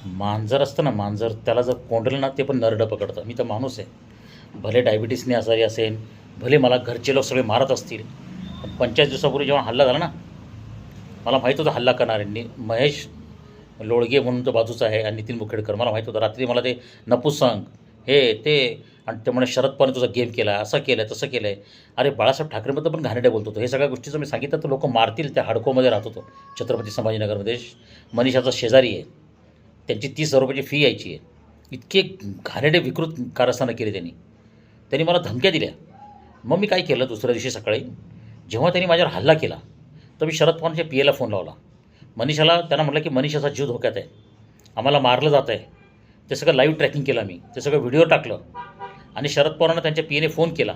मांजर असतं ना, मांजर त्याला जर कोंडलं ना ते पण नरडं पकडतं. मी तर माणूस आहे. भले डायबिटीसने आजारी असेन, भले मला घरचे लोक सगळे मारत असतील. पण 45 दिवसापूर्वी जेव्हा हल्ला झाला ना, मला माहीत होतं हल्ला करणाऱ्यांनी. महेश लोळगे म्हणून तो बाजूचा आहे आणि नितीन मुखेडकर. मला माहीत होतं. रात्री मला ते नपुसंक, हे ते आणि ते म्हणे शरद पवारने तुझा गेम केला, असं केलं तसं केलं आहे. अरे बाळासाहेब ठाकरेबद्दल पण घाणेरडे बोलत होतो. हे सगळ्या गोष्टीचं मी सांगितलं तर लोकं मारतील. त्या हडकोमध्ये राहत होतो छत्रपती संभाजीनगरमध्ये. मनीषाचा शेजारी आहे. त्यांची 30,000 रुपयाची फी यायची आहे. इतके घाणेरडे विकृत कारस्थानं केली त्यांनी. त्यांनी मला धमक्या दिल्या. मग मी काय केलं दुसऱ्या दिवशी सकाळी, जेव्हा त्यांनी माझ्यावर हल्ला केला, तर मी शरद पवारांच्या पीएला फोन लावला. मनीषाला त्यांना म्हटलं की मनीषाचा जीव धोक्यात आहे, आम्हाला मारलं जात आहे. ते सगळं लाईव्ह ट्रॅकिंग केलं मी, ते सगळं व्हिडिओ टाकलं आणि शरद पवारांना त्यांच्या पीएने फोन केला.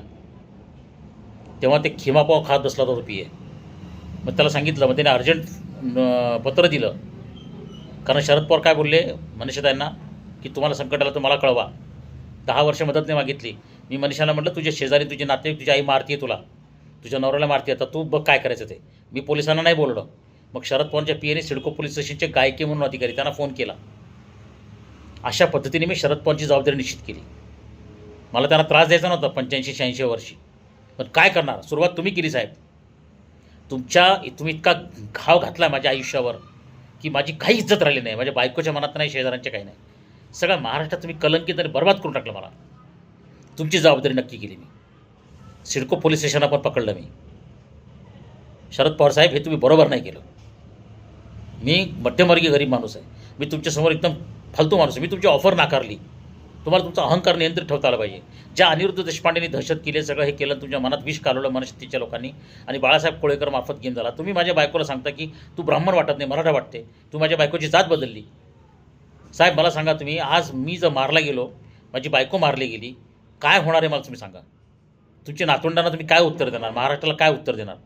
तेव्हा ते खिमापाव खात बसला होता तो पीए. मग त्याला सांगितलं, मग त्याने अर्जंट पत्र दिलं. कारण शरद पवार काय बोलले मनीषाताईंना की तुम्हाला संकट आलं तर मला कळवा. 10 वर्ष मदत नाही मागितली. मी मनीषाला म्हटलं तुझे शेजारी, तुझे नाते, तुझी आई मारतीये तुला, तुझ्या नवऱ्याला मारते, आता तू बघ काय करायचं ते. मी पोलिसांना नाही बोललो. मग शरद पवारच्या पीएने सिडको पोलीस स्टेशनचे गायके म्हणून अधिकारी त्यांना फोन केला. अशा पद्धतीने मी शरद पवारची जबाबदारी निश्चित केली. मला त्यांना त्रास द्यायचा नव्हता 85-86 वर्षी. पण काय करणार, सुरुवात तुम्ही केली साहेब. तुम्ही इतका घाव घातला माझ्या आयुष्यावर की माझी काही इज्जत राहिली नाही. माझ्या बायकोच्या मनात नाही, शेजाऱ्यांच्या काही नाही. सगळ्या महाराष्ट्रात तुम्ही कलंकित आणि बरबाद करून टाकलं मला. तुमची जबाबदारी नक्की केली मी. सिडको पोलीस स्टेशनला पण पकडलं मी. शरद पवार साहेब, हे तुम्ही बरोबर नाही केलं. मी मध्यमवर्गीय गरीब माणूस आहे. मी तुमच्यासमोर एकदम फालतू माणूस आहे. मी तुमची ऑफर नाकारली. तुम्हाला तुमचा अहंकार नियंत्रित ठेवता आला पाहिजे. ज्या अनिरुद्ध देशपांडेंनी दहशत केली, सगळं हे केलं, तुमच्या मनात विष कालवलं मनशक्तीच्या लोकांनी आणि बाळासाहेब कोळेकर मार्फत गेम झाला. तुम्ही माझ्या बायकोला सांगता की तू ब्राह्मण वाटत नाही, मराठा वाटते, तू माझ्या बायकोची जात बदलली. साहेब मला सांगा तुम्ही, आज मी जर मारला गेलो, माझी बायको मारली गेली, काय होणार आहे मला तुम्ही सांगा. तुमच्या नातवंडांना तुम्ही काय उत्तर देणार, महाराष्ट्राला काय उत्तर देणार.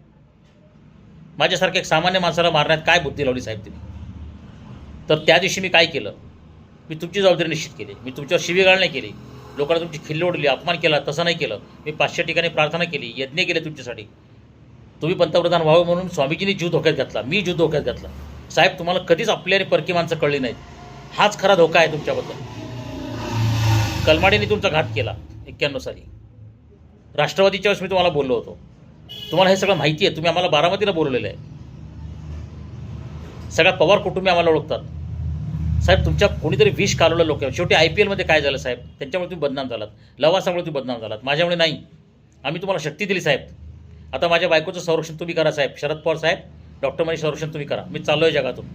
माझ्यासारख्या एक सामान्य माणसाला मारण्यात काय बुद्धी लावली साहेब तुम्ही. तर त्या दिवशी मी काय केलं, मी तुमची जबाबदारी निश्चित केली. मी तुमच्यावर शिवीगाळ नाही केली, लोकांना तुमची खिल्ली ओढली, अपमान केला, तसं नाही केलं. मी 500 ठिकाणी प्रार्थना केली, यज्ञ केले तुमच्यासाठी. तुम्ही पंतप्रधान व्हावं म्हणून स्वामीजींनी जीव धोक्यात घातला, मी जीव धोक्यात घातला. साहेब तुम्हाला कधीच आपली आणि परकी माणसं कळली नाहीत. हाच खरा धोका आहे तुमच्याबद्दल. कलमाडीने तुमचा घात केला 91 साली. राष्ट्रवादीच्या वेळेस मी तुम्हाला बोललो होतो. तुम्हाला हे सगळं माहिती आहे. तुम्ही आम्हाला बारामतीला बोलवलेलं आहे. सगळ्या पवार कुटुंबी आम्हाला ओळखतात. साहेब तुमच्या कोणीतरी विष कालवलं लोक. शेवटी IPLमध्ये काय झालं साहेब, त्यांच्यामुळे तुम्ही बदनाम झालात, लवासामुळे तुम्ही बदनाम झालात, माझ्यामुळे नाही. आम्ही तुम्हाला शक्ती दिली साहेब. आता माझ्या बायकोचं संरक्षण तुम्ही करा साहेब. शरद पवार साहेब, डॉक्टर मनीष संरक्षण तुम्ही करा. मी चाललो आहे जगातून.